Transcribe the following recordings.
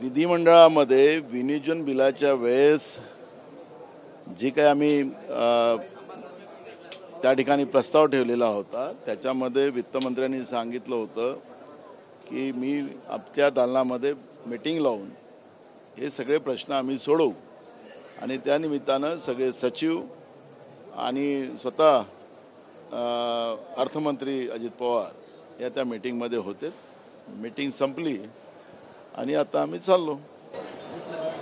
विधिमंडळामध्ये विनियोजन बिलाच्या वेळेस जी काही आम्ही त्या ठिकाणी प्रस्ताव ठेवलेला होता त्याच्यामध्ये वित्तमंत्र्यांनी सांगितलं होतं की मी आमच्या दालनामध्ये मीटिंग लावून हे सगळे प्रश्न आम्ही सोडवू आणि त्या निमित्तानं सगळे सचिव आणि स्वतः अर्थमंत्री अजित पवार या त्या मीटिंगमध्ये होते. मीटिंग संपली आणि आता आम्ही चाललो.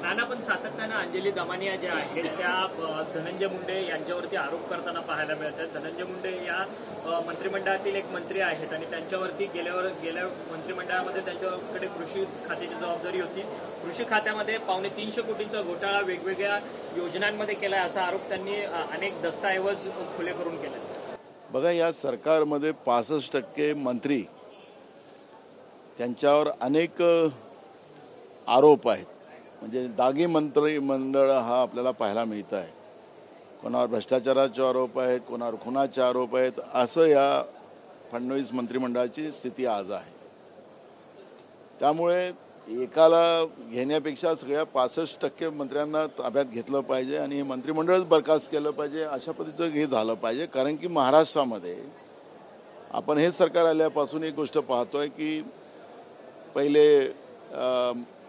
नाना पण सातत्यानं अंजली दमानिया ज्या आहेत त्या धनंजय मुंडे यांच्यावरती आरोप करताना पाहायला मिळतात. धनंजय मुंडे या मंत्रिमंडळातील एक मंत्री आहेत आणि त्यांच्यावरती गेल्या मंत्रिमंडळामध्ये त्यांच्याकडे कृषी खात्याची जबाबदारी होती. कृषी खात्यामध्ये 350 कोटींचा घोटाळा वेगवेगळ्या योजनांमध्ये केला असा आरोप त्यांनी अनेक दस्तऐवज खुले करून केले. बघा, या सरकारमध्ये 65% मंत्री त्यांच्यावर अनेक आरोप आहेत. म्हणजे दागी मंत्रिमंडळ हा आपल्याला पाहायला मिळत आहे. कोणावर भ्रष्टाचाराचे आरोप आहेत, कोणावर खुनाचे आरोप आहेत. असं या फडणवीस मंत्रिमंडळाची स्थिती आज आहे. त्यामुळे एकाला घेण्यापेक्षा सगळ्या 65% मंत्र्यांना ताब्यात घेतलं पाहिजे आणि हे मंत्रिमंडळच बरखास्त केलं पाहिजे अशा पद्धतीचं हे झालं पाहिजे. कारण की महाराष्ट्रामध्ये आपण हे सरकार आल्यापासून एक गोष्ट पाहतोय की पहिले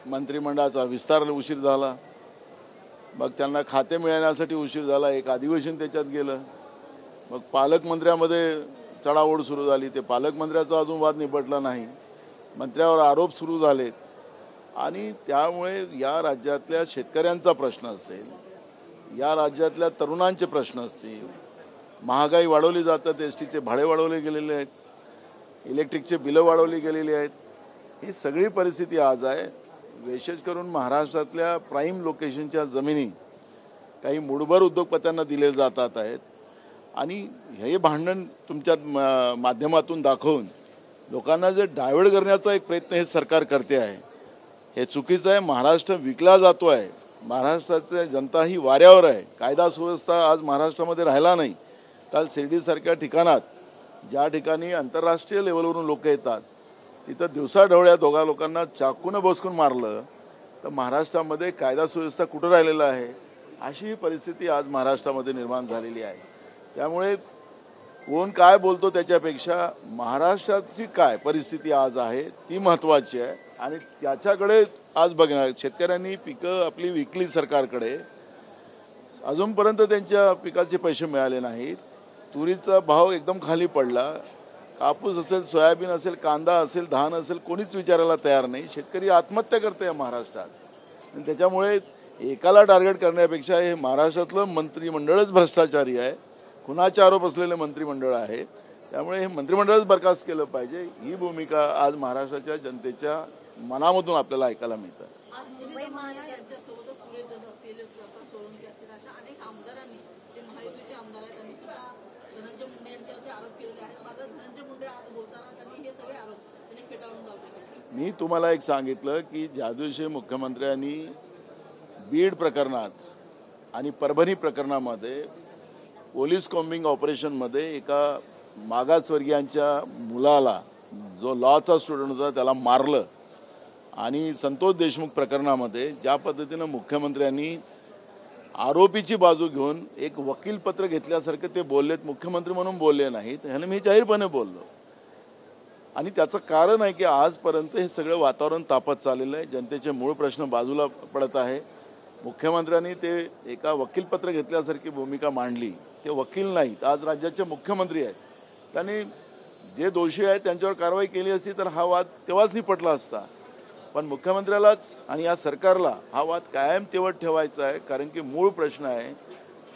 मंत्रिमंडळाचा विस्तार उशीर झाला, मग त्यांना खाते मिळण्यासाठी उशीर झाला, एक अधिवेशन त्याच्यात गेलं, मग पालकमंत्र्यामध्ये चढाओढ सुरू झाली, ते पालकमंत्र्याचा अजून वाद निपटला नाही, मंत्र्यावर आरोप सुरू झालेत आणि त्यामुळे या राज्यातल्या शेतकऱ्यांचा प्रश्न असेल, या राज्यातल्या तरुणांचे प्रश्न असतील, महागाई वाढवली जातात, एसटीचे भाडे वाढवले गेलेले आहेत, इलेक्ट्रिकचे बिलं वाढवली गेलेली आहेत. ही सगळी परिस्थिती आज आहे. विशेष करून महाराष्ट्रातल्या प्राईम लोकेशनच्या जमिनी काही मुठभर उद्योगपत्यांना दिले जातात आहेत आणि हे भांडण तुमच्या माध्यमातून दाखवून लोकांना जे डायव्हर्ट करण्याचा एक प्रयत्न हे सरकार करते आहे, हे चुकीचं आहे. महाराष्ट्र विकला जातो आहे. महाराष्ट्राची जनता ही वाऱ्यावर आहे. कायदा सुव्यवस्था आज महाराष्ट्रामध्ये राहिला नाही. काल शिर्डीसारख्या ठिकाणात ज्या ठिकाणी आंतरराष्ट्रीय लेवलवरून लोक येतात तिथं दिवसाढवळ्या दोघा लोकांना चाकूनं बसकून मारलं तर महाराष्ट्रामध्ये कायदा सुव्यवस्था कुठं राहिलेला आहे अशी परिस्थिती आज महाराष्ट्रामध्ये निर्माण झालेली आहे. त्यामुळे कोण काय बोलतो त्याच्यापेक्षा महाराष्ट्राची काय परिस्थिती आज आहे ती महत्त्वाची आहे आणि त्याच्याकडे आज बघणार. शेतकऱ्यांनी पिकं आपली विकली सरकारकडे, अजूनपर्यंत त्यांच्या पिकाचे पैसे मिळाले नाहीत. तुरीचा भाव एकदम खाली पडला. कापूस असेल, सोयाबीन असेल, कांदा असेल, धान असेल, कोणीच विचारायला तयार नाही. शेतकरी आत्महत्या करते आहे महाराष्ट्रात आणि त्याच्यामुळे एकाला टार्गेट करण्यापेक्षा हे महाराष्ट्रातलं मंत्रिमंडळच भ्रष्टाचारी आहे, खुनाचे आरोप असलेले मंत्रिमंडळ आहे. त्यामुळे हे मंत्रिमंडळच बरखास्त केलं पाहिजे. ही भूमिका आज महाराष्ट्राच्या जनतेच्या मनामधून आपल्याला ऐकायला मिळतं. मी तुम्हाला एक सांगितलं की ज्या दिवशी मुख्यमंत्र्यांनी बीड प्रकरणात आणि परभणी प्रकरणामध्ये पोलीस कॉम्बिंग ऑपरेशनमध्ये एका मागासवर्गीयांच्या मुलाला जो लॉचा स्टुडंट होता त्याला मारलं आणि संतोष देशमुख प्रकरणामध्ये ज्या पद्धतीनं मुख्यमंत्र्यांनी आरोपीची बाजू घेऊन एक वकीलपत्र घेतल्यासारखं ते बोललेत, मुख्यमंत्री म्हणून बोलले नाहीत, ह्याने मी जाहीरपणे बोललो. आणि त्याचं कारण आहे की आजपर्यंत हे सगळं वातावरण तापत चाललेलं आहे. जनतेचे मूळ प्रश्न बाजूला पडत आहे. मुख्यमंत्र्यांनी ते एका वकीलपत्र घेतल्यासारखी भूमिका मांडली. ते वकील नाहीत, आज राज्याचे मुख्यमंत्री आहेत. त्यांनी जे दोषी आहेत त्यांच्यावर कारवाई केली असती तर हा वाद तेव्हाच निपटला असता. पण मुख्यमंत्र्यालाच आणि या सरकारला हा वाद कायम तेवढ ठेवायचा आहे. कारण की मूळ प्रश्न आहे,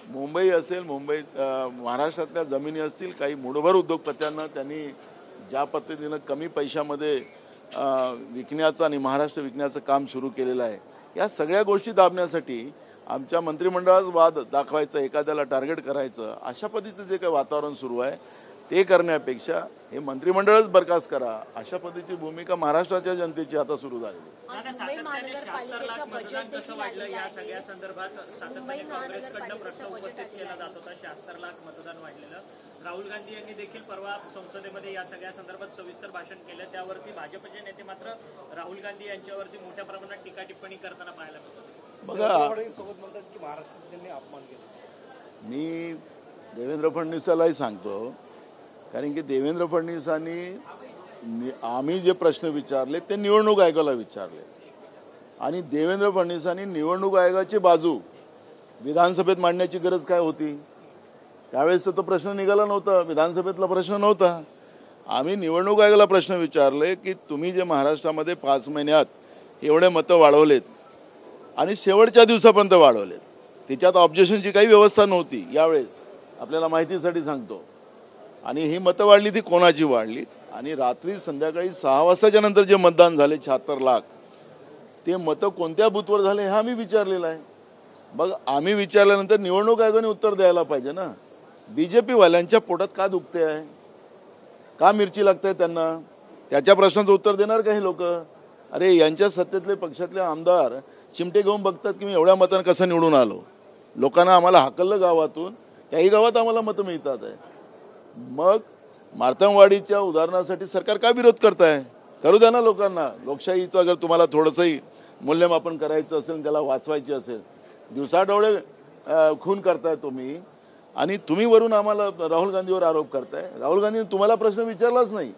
मुंबई असेल, महाराष्ट्रातल्या जमिनी असतील, काही मुठभर उद्योगपत्यांना त्यांनी ज्या पद्धतीनं कमी पैशामध्ये विकण्याचं आणि महाराष्ट्र विकण्याचं काम सुरू केलेलं आहे. या सगळ्या गोष्टी दाबण्यासाठी आमच्या मंत्रिमंडळात वाद दाखवायचं, एखाद्याला टार्गेट करायचं, अशा पद्धतीचं जे काही वातावरण सुरू आहे ते करण्यापेक्षा हे मंत्रिमंडळच बरखास्त करा अशा पद्धतीची भूमिका महाराष्ट्राच्या जनतेची आता सुरू झाली. महानगरपालिकेचं बजेट देखील वाढलं या सगळ्या संदर्भात सातत्याने काँग्रेसकडनं प्रश्न उपस्थित केला जात होता. 76 लाख मतदान वाढलेलं राहुल गांधी यांनी देखील परवा संसदेमध्ये या सगळ्या संदर्भात सविस्तर भाषण केलं. त्यावरती भाजपचे नेते मात्र राहुल गांधी यांच्यावरती मोठ्या प्रमाणात टीका टिप्पणी करताना पाहायला मिळतात. बघा, सोबत म्हणतात की महाराष्ट्राचा त्यांनी अपमान केला. मी देवेंद्र फडणवीसालाही सांगतो, कारण की देवेंद्र फडणवीसांनी आम्ही जे प्रश्न विचारले ते निवडणूक आयोगाला विचारले आणि देवेंद्र फडणवीसांनी निवडणूक आयोगाची बाजू विधानसभेत मांडण्याची गरज काय होती? त्यावेळेस तर तो प्रश्न निघाला नव्हता, विधानसभेतला प्रश्न नव्हता. आम्ही निवडणूक आयोगाला प्रश्न विचारले की तुम्ही जे महाराष्ट्रामध्ये 5 महिन्यात एवढे मतं वाढवलेत आणि शेवटच्या दिवसापर्यंत वाढवलेत, त्याच्यात ऑब्जेक्शनची काही व्यवस्था नव्हती. यावेळेस आपल्याला माहितीसाठी सांगतो, आणि ही मतं वाढली ती कोणाची वाढली, आणि रात्री संध्याकाळी 6 वाजताच्या नंतर जे मतदान झाले 76 लाख, ते मतं कोणत्या बूथवर झाले हे आम्ही विचारलेलं आहे. बघ, आम्ही विचारल्यानंतर निवडणूक आयोगाने उत्तर द्यायला पाहिजे ना. BJP वाल्यांच्या पोटात का दुखते आहे, का मिरची लागते त्यांना, त्याच्या प्रश्नाचं उत्तर देणार का हे लोक? अरे, यांच्या सत्तेतले पक्षातले आमदार चिमटे घेऊन बघतात की मी एवढ्या मतांना कसं निवडून आलो. लोकांना आम्हाला हाकललं गावातून, त्याही गावात आम्हाला मतं मिळतात आहे. मग मार्तंडवाडीच्या उदाहरणासाठी सरकार का विरोध करताय? करू द्या ना लोकांना. लोकशाहीचं जर तुम्हाला थोडंसंही मूल्यमापन करायचं असेल, त्याला वाचवायचे असेल, दिवसाडोळे खून करताय तुम्ही, आणि तुम्ही वरून आम्हाला राहुल गांधीवर आरोप करताय. राहुल गांधीने तुम्हाला प्रश्न विचारलाच नाही.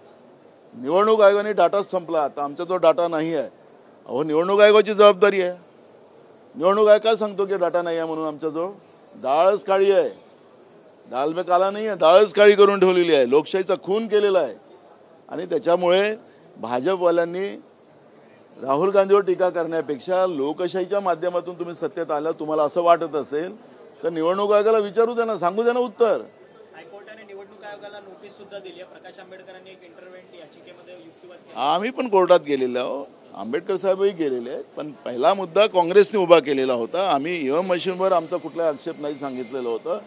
निवडणूक आयोगाने डाटाच संपला, आता आमचा तो डाटा नाही आहे. अहो, निवडणूक आयोगाची जबाबदारी आहे. निवडणूक आयोग काय सांगतो की डाटा नाही आहे म्हणून आमच्याजवळ? डाळच काळी आहे, दाल में काला नाही आहे, डाळच काळी करून ठेवलेली आहे. लोकशाहीचा खून केलेला आहे. आणि त्याच्यामुळे भाजपवाल्यांनी राहुल गांधीवर टीका करण्यापेक्षा लोकशाहीच्या माध्यमातून तुम्ही सत्तेत आलं, तुम्हाला असं वाटत असेल तर निवडणूक आयोगाला विचारू द्या ना, सांगू द्या ना उत्तर. हायकोर्टाने निवडणूक आयोगाला नोटीस सुद्धा दिली आहे. प्रकाश आंबेडकरांनी एक इंटरव्हेंट याचिकेमध्ये युक्तिवाद केला. आम्ही पण कोर्टात गेलेलो आहोत, आंबेडकर साहेबही गेलेले आहेत. पण पहिला मुद्दा काँग्रेसने उभा केलेला होता. आम्ही ईव्हीएम मशीनवर आमचा कुठलाही आक्षेप नाही सांगितलेलं होतं.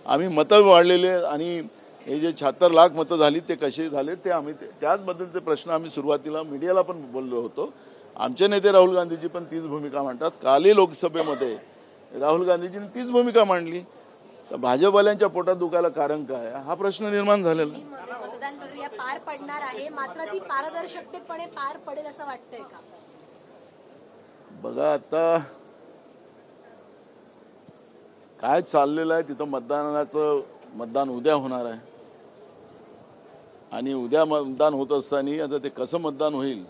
आम्ही मतं वाढलेले, आणि हे जे 76 लाख मतं झाली ते कसे झाले ते आम्ही त्याचबद्दलचे प्रश्न आम्ही सुरुवातीला मीडियाला पण बोललो होतो. आमचे नेते राहुल गांधीजी पण तीच भूमिका मांडतात. कालही लोकसभेमध्ये राहुल गांधीजींनी तीच भूमिका मांडली. तर भाजपवाल्यांच्या पोटात दुखायला कारण काय, हा प्रश्न निर्माण झालेला. मतदान प्रक्रिया पार पडणार आहे, मात्र ती पारदर्शकतेपणे पार पडेल असं वाटतंय का? बघा, आता काय चाललेलं आहे तिथं, मतदान उद्या होणार आहे, आणि उद्या मतदान होत असताना आता ते कसं मतदान होईल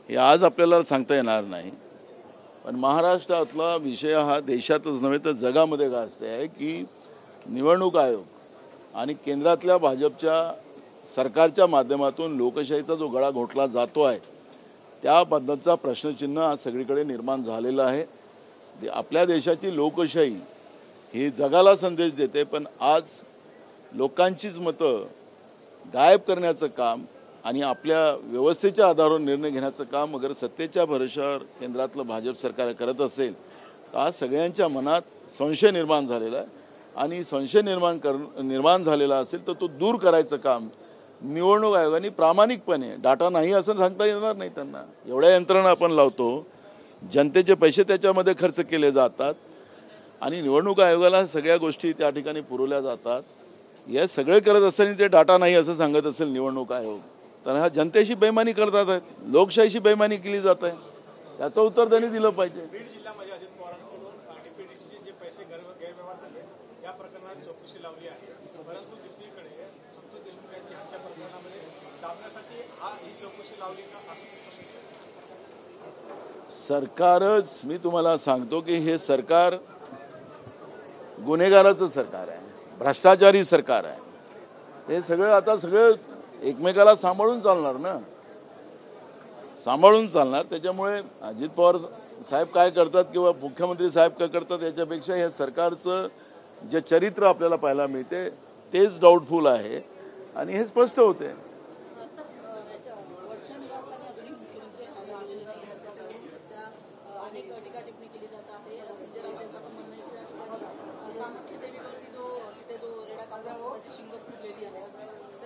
हे आज आपल्याला सांगता येणार नाही. पण महाराष्ट्रातला विषय हा देशातच नव्हे तर जगामध्ये गाजते आहे की निवडणूक आयोग आणि केंद्रातल्या भाजपच्या सरकारच्या माध्यमातून लोकशाहीचा जो गळा घोटला जातो आहे, त्या पद्धतीचा प्रश्नचिन्ह आज सगळीकडे निर्माण झालेलं आहे. आपल्या देशाची लोकशाही ही जगाला संदेश देते, पण आज लोकांचीच मतं गायब करण्याचं काम आणि आपल्या व्यवस्थेच्या आधारावर निर्णय घेण्याचं काम अगर सत्तेच्या भरोशावर केंद्रातलं भाजप सरकार करत असेल तर आज सगळ्यांच्या मनात संशय निर्माण झालेला आहे. आणि संशय निर्माण झालेला असेल तर तो दूर करायचं काम निवडणूक आयोगाने प्रामाणिकपणे, डाटा नाही असं सांगता येणार नाही त्यांना. एवढ्या यंत्रणा आपण लावतो, जनतेचे पैसे त्याच्यामध्ये खर्च केले जातात, आणि निवडणूक आयोगाला सगळ्या गोष्टी त्या ठिकाणी पुरवल्या जातात. हे सगळे करत असताना ते डाटा नाही असं सांगत असेल निवडणूक आयोग, तर हा जनतेशी बेईमानी करतात आहेत, लोकशाहीशी बेईमानी केली जात आहे. त्याचं उत्तर त्यांनी दिलं पाहिजे. बीड जिल्ह्यामध्ये अजित पवारांकडून डीपीडीसीचे जे पैसे गैरव्यवहार झाले या प्रकरणात चौकशी लावली आहे. परंतु दुसरीकडे संतोष देशमुख यांची हत्या प्रकरणामध्ये दाबण्यासाठी ही चौकशी लावली का, असं सरकारच, मी तुम्हाला सांगतो की हे सरकार गुन्हेगाराचं सरकार आहे, भ्रष्टाचारी सरकार आहे. हे सगळं आता सगळं एकमेकाला सांभाळून चालणार ना, सांभाळून चालणार. त्याच्यामुळे अजित पवार साहेब काय करतात किंवा मुख्यमंत्री साहेब काय करतात याच्यापेक्षा हे सरकारचं जे चरित्र आपल्याला पाहायला मिळते तेच डाऊटफुल आहे, आणि हे स्पष्ट होते.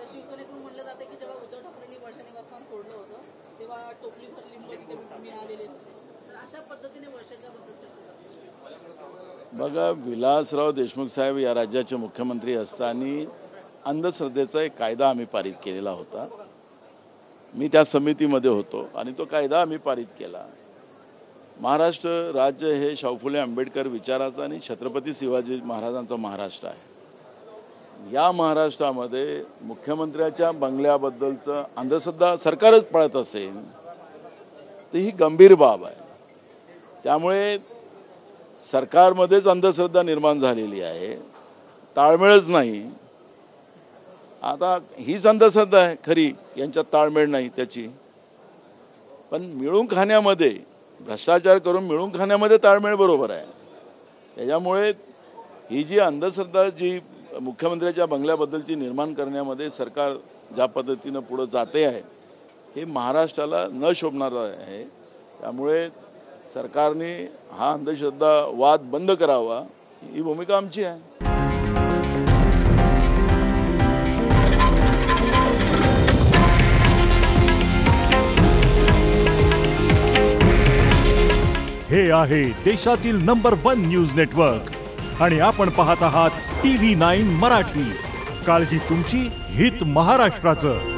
शिवसेनेतून म्हटलं जातं की जेव्हा उद्धव ठाकरेंनी वर्षा निवासस्थान सोडलं होतं तेव्हा टोपलीभर लिंब तिथे आलेले होते, तर अशा पद्धतीने वर्षाच्या बद्दल चर्चा. बघा, विलासराव देशमुख साहेब या राज्याचे मुख्यमंत्री असताना अंधश्रद्धेचा एक कायदा आम्ही पारित केलेला होता. मी त्या समितीमध्ये होतो आणि तो कायदा आम्ही पारित केला. महाराष्ट्र राज्य हे शाहू फुले आंबेडकर विचाराचं आणि छत्रपती शिवाजी महाराजांचं महाराष्ट्र आहे. या महाराष्ट्रामध्ये मुख्यमंत्र्याच्या बंगल्याबद्दलचं अंधश्रद्धा सरकारच पाळत असेल तर ही गंभीर बाब आहे. त्यामुळे सरकारमध्येच अंधश्रद्धा निर्माण झालेली आहे, ताळमेळच नाही. आता हीच अंधश्रद्धा आहे खरी, यांच्यात ताळमेळ नाही त्याची. पण मिळून खाण्यामध्ये, भ्रष्टाचार करून मिळून खाण्यामध्ये ताळमेळ बरोबर आहे. त्याच्यामुळे ही जी अंधश्रद्धा जी मुख्यमंत्र्याच्या बंगल्याबद्दलची निर्माण करण्यामध्ये सरकार ज्या पद्धतीनं पुढं जाते आहे हे महाराष्ट्राला न शोभणार आहे. त्यामुळे सरकारने हा अंधश्रद्धा वाद बंद करावा ही भूमिका आमची आहे. हे आहे देशातील नंबर 1 न्यूज नेटवर्क आणि आपण पाहत आहात TV9 मराठी. काळजी तुमची, हित महाराष्ट्राचं.